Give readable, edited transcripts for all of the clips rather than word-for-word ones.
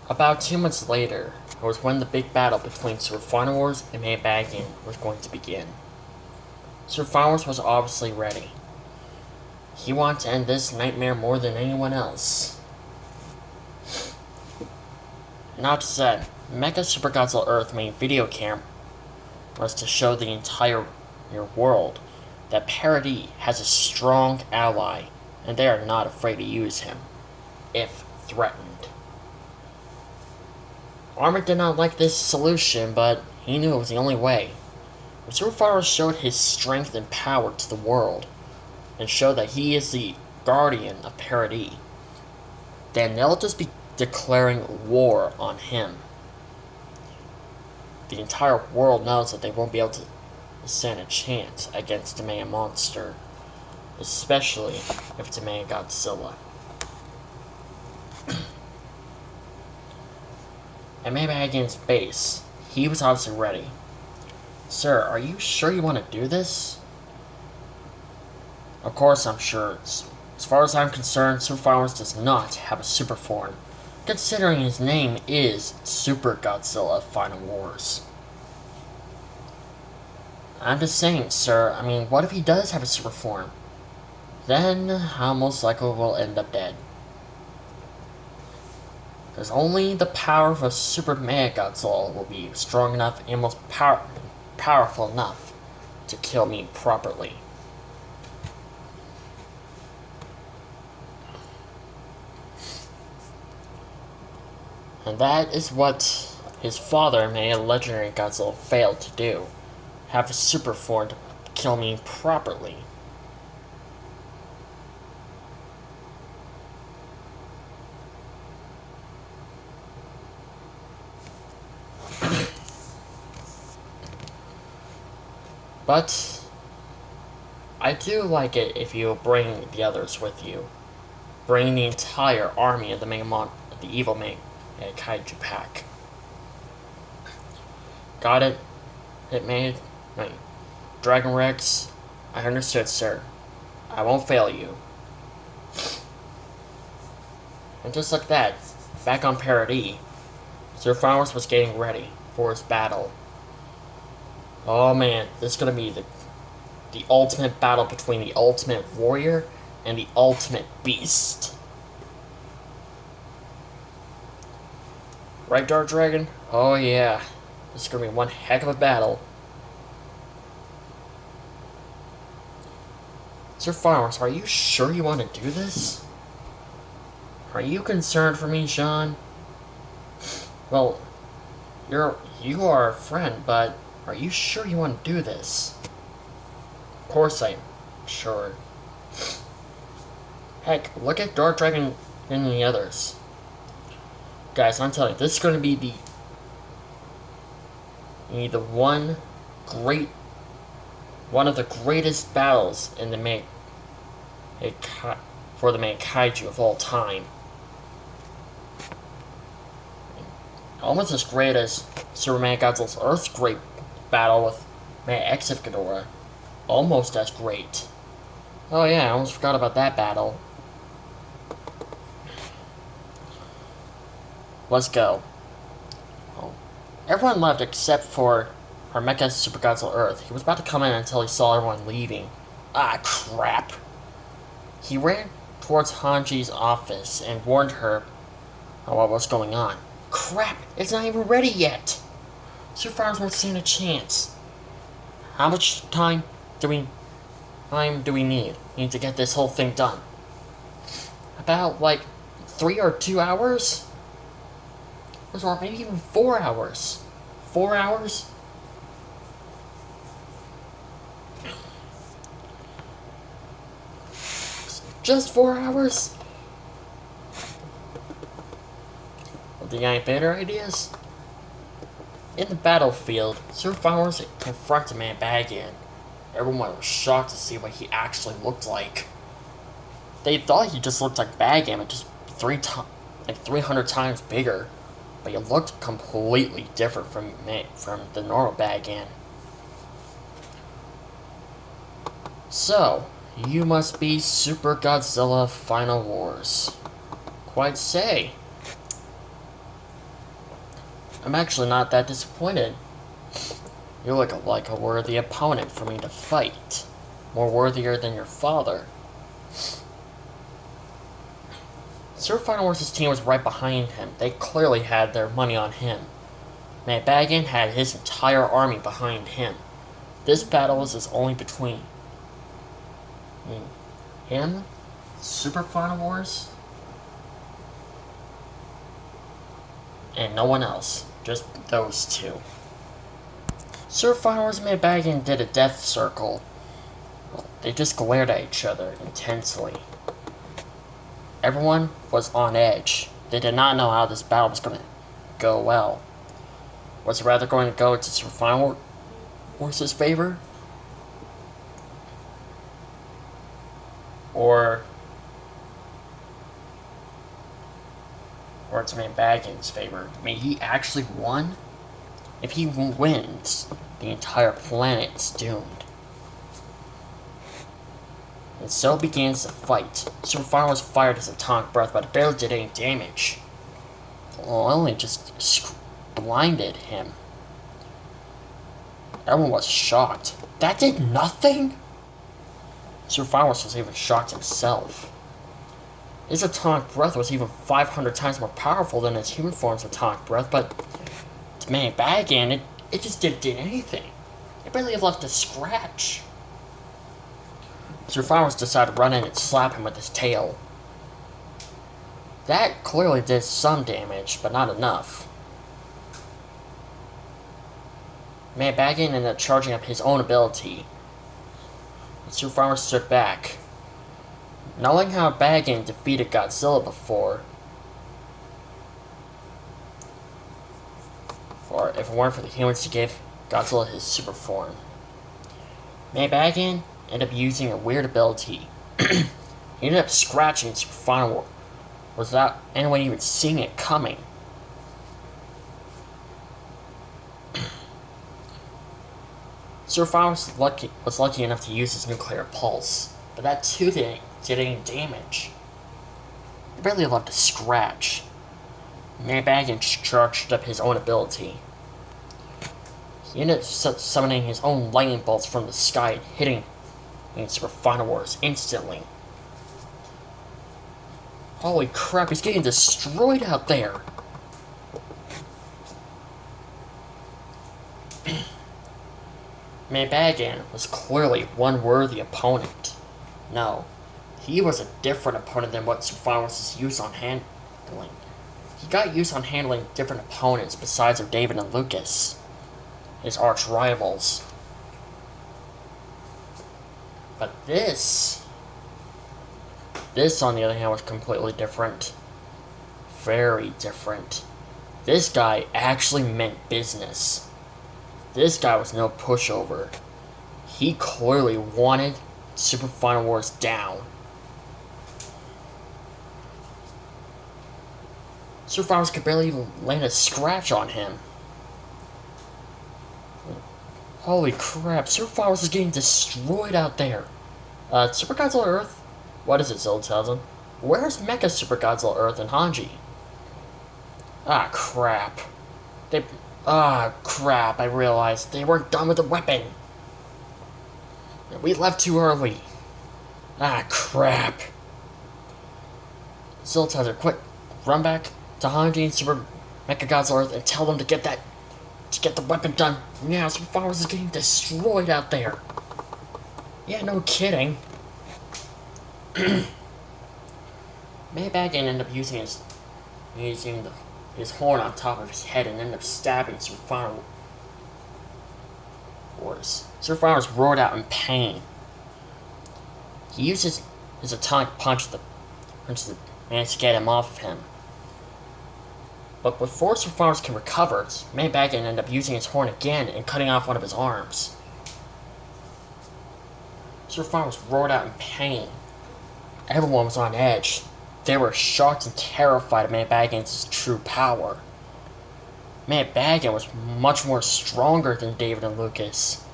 About 2 months later, it was when the big battle between Sir Final Wars and Maid Bagian was going to begin. Sir Final Wars was obviously ready. He wanted to end this nightmare more than anyone else. Not to said, Mecha Super Godzilla Earth main video camera was to show the entire world that Parody has a strong ally, and they are not afraid to use him, if threatened. Armor did not like this solution, but he knew it was the only way. If Superfire showed his strength and power to the world, and showed that he is the guardian of Parody, then they'll just be declaring war on him. The entire world knows that they won't be able to stand a chance against a man monster, especially if it's a man Godzilla. At Maybagian's base, he was obviously ready. Sir, are you sure you want to do this? Of course I'm sure. As far as I'm concerned, Superfire does not have a super form, considering his name is Super Godzilla Final Wars. I'm just saying, sir, I mean, what if he does have a super form? Then, I most likely will end up dead. Because only the power of a Super Mega Godzilla will be strong enough and most powerful enough to kill me properly. And that is what his father, Mega Legendary Godzilla, failed to do. Have a super form to kill me properly. But I do like it if you bring the others with you. Bring the entire army of the evil Mega Kaiju pack. Got it? It made Dragon Rex. I understood, sir. I won't fail you. And just like that, back on Parody, Sir Flowers was getting ready for his battle. Oh man, this is gonna be the ultimate battle between the ultimate warrior and the ultimate beast. Right, Dark Dragon? Oh yeah. This is gonna be one heck of a battle. Sir Flowers, are you sure you want to do this? Are you concerned for me, Sean? Well, you are a friend, but are you sure you want to do this? Of course I'm sure. Heck, look at Dark Dragon and the others. Guys, I'm telling you, this is going to be one of the greatest battles in the for the main kaiju of all time. Almost as great as Superman Godzilla's Earth's great battle with Mega X of Ghidorah. Almost as great. Oh yeah, I almost forgot about that battle. Let's go. Oh. Everyone left except for our Mecha Super Godzilla Earth. He was about to come in until he saw everyone leaving. Ah, crap. He ran towards Hanji's office and warned her about what was going on. Crap, it's not even ready yet. Super Farms won't stand a chance. How much time do we need? We need to get this whole thing done. About, 3 or 2 hours? Or maybe even 4 hours. 4 hours? Just 4 hours? Well, do you got any better ideas? In the battlefield, Sir Flowers confronted Man Bagian. Everyone was shocked to see what he actually looked like. They thought he just looked like Bagian, but just 300 times bigger. But he looked completely different from the normal Bagian. So, you must be Super Godzilla Final Wars. Quite say. I'm actually not that disappointed. You look like a worthy opponent for me to fight. More worthier than your father. Sir Final team was right behind him. They clearly had their money on him. Bagan had his entire army behind him. This battle was only between him, Super Final Wars, and no one else. Just those two. Sir Final Wars and Bagan did a death circle. Well, they just glared at each other intensely. Everyone was on edge. They did not know how this battle was going to go well. Was it rather going to go into Sir Final Wars' favor? Or it's Bagan's favor? I mean, he actually won? If he wins, the entire planet's doomed. And so begins the fight. Super Final Wars fired his atomic breath, but it barely did any damage. Well, only just blinded him. Everyone was shocked. That did nothing? Super Final Wars was even shocked himself. His atomic breath was even 500 times more powerful than his human form's atomic breath, but to Bagan, it just didn't do anything. It barely left a scratch. Sir Final Wars decided to run in and slap him with his tail. That clearly did some damage, but not enough. Bagan ended up charging up his own ability. Sir Final Wars stood back. Knowing how Bagan defeated Godzilla before, or if it weren't for the humans to give Godzilla his super form, Bagan ended up using a weird ability. He ended up scratching Super Final Wars without anyone even seeing it coming. Sir Final was lucky enough to use his nuclear pulse, but that too did any damage. It barely left a scratch. Bagan charged up his own ability. He ended up summoning his own lightning bolts from the sky and hitting Super Final Wars instantly. Holy crap, he's getting destroyed out there! Bagan was clearly one worthy opponent. No, he was a different opponent than what Super Final Wars is used on handling. He got used on handling different opponents besides of David and Lucas, his arch rivals. But this on the other hand was completely different. Very different. This guy actually meant business. This guy was no pushover. He clearly wanted Super Final Wars down. Super Final Wars could barely even land a scratch on him. Holy crap, Super Final Wars is getting destroyed out there. Super Godzilla Earth? What is it, Zilla? Where's Mecha Super Godzilla Earth and Hanji? Ah, crap. Crap, I realized they weren't done with the weapon. We left too early. Ah, crap. Zilla, quick, run back to Hanji and Super Mecha Godzilla Earth and tell them to get the weapon done. Now, Super Final Wars is getting destroyed out there. Yeah, no kidding. Bagan ended up using his horn on top of his head and ended up stabbing Super Final Wars. Super Final Wars roared out in pain. He used his atomic punch to manage to get him off of him. But before Super Final Wars can recover, Bagan ended up using his horn again and cutting off one of his arms. Super Final Wars roared out in pain. Everyone was on edge. They were shocked and terrified of Bagan's true power. Bagan was much more stronger than David and Lucas.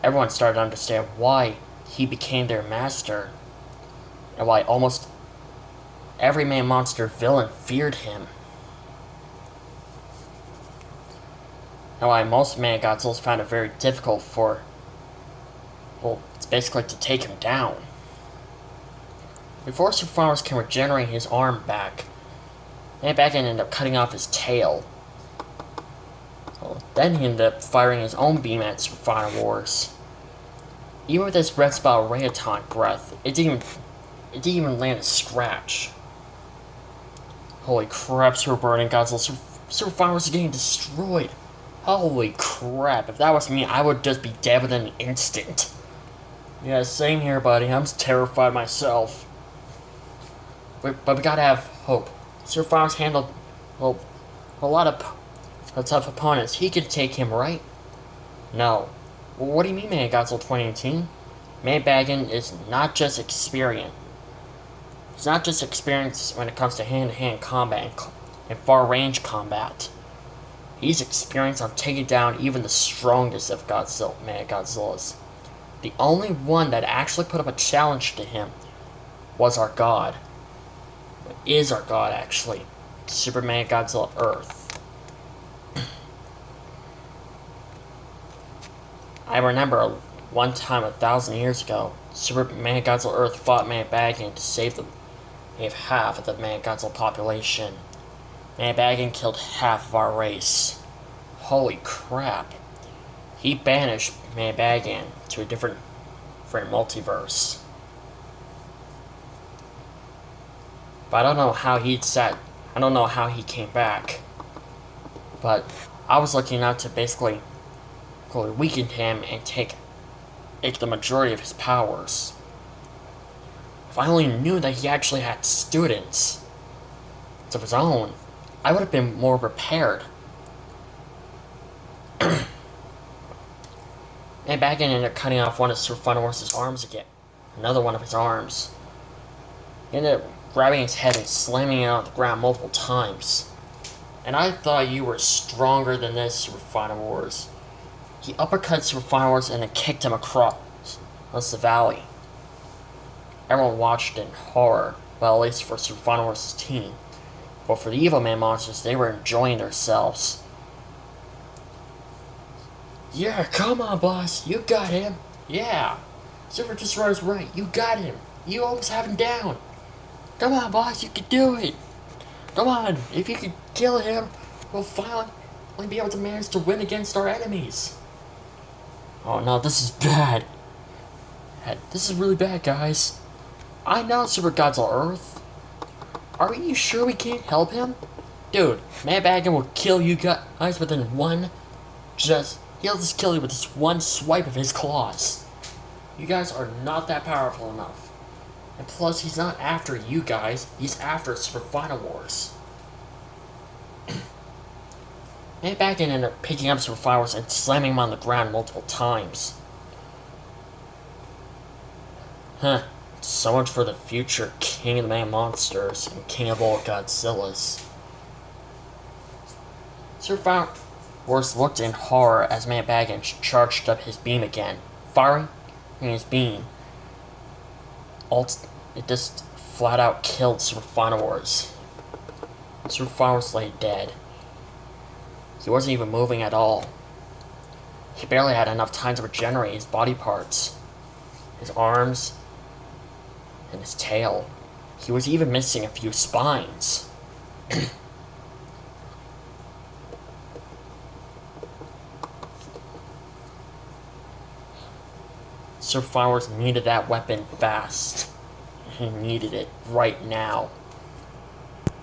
Everyone started to understand why he became their master, and why almost every man monster villain feared him. and why most Mechagodzillas found it very difficult well, it's basically to take him down. Before Super Fire can regenerate his arm back, Mechagodzilla ended up cutting off his tail. Then he ended up firing his own beam at Super Final Wars. Even with his red spell Rayatonic breath, it didn't even land a scratch. Holy crap, Super Burning Godzilla. Super Final Wars is getting destroyed. Holy crap, if that was me, I would just be dead within an instant. Yeah, same here, buddy. I'm terrified myself. But we gotta have hope. Super Fire's handled, well, a lot of tough opponents. He could take him, right? No. Well, what do you mean, Mechagodzilla 2018? Mechagodzilla is not just experience. He's not just experienced when it comes to hand-to-hand combat and far-range combat. He's experienced on taking down even the strongest of Mechagodzillas. The only one that actually put up a challenge to him was our god. Is our god, actually. Super Mechagodzilla Earth. I remember one time 1,000 years ago, Super Mechagodzilla Earth fought Mechagodzilla to save half of the Mechagodzilla population. Mechagodzilla killed half of our race. Holy crap. He banished Mechagodzilla to a different multiverse. But I don't know how he came back. But I was lucky enough to basically weaken him and take the majority of his powers. If I only knew that he actually had students of his own, I would have been more prepared. And back in ended up cutting off one of Super Final Wars' arms again. Another one of his arms. He ended up grabbing his head and slamming it on the ground multiple times. And I thought you were stronger than this, Super Final Wars. He uppercut Super Final Wars and then kicked him across the valley. Everyone watched in horror, well, at least for Super Final Wars' team. But for the Evil Man monsters, they were enjoying themselves. Yeah, come on, boss. You got him. Yeah. Super Destroyer's right. You got him. You almost have him down. Come on, boss. You can do it. Come on. If you can kill him, we'll finally be able to manage to win against our enemies. Oh no, this is bad. This is really bad, guys. I know Super Godzilla Earth. Are you sure we can't help him? Dude, Mechagodzilla will kill you guys within he'll just kill you with this one swipe of his claws. You guys are not that powerful enough. And plus, he's not after you guys, he's after Super Final Wars. Mechagodzilla ended up picking up Super Final Wars and slamming him on the ground multiple times. Huh. So much for the future King of the Man Monsters and King of all Godzillas. Super Final Wars looked in horror as Mechagodzilla charged up his beam again, firing his beam. It just flat out killed Super Final Wars. Super Final Wars lay dead. He wasn't even moving at all. He barely had enough time to regenerate his body parts, his arms, and his tail. He was even missing a few spines. Super Final Wars needed that weapon fast. He needed it right now.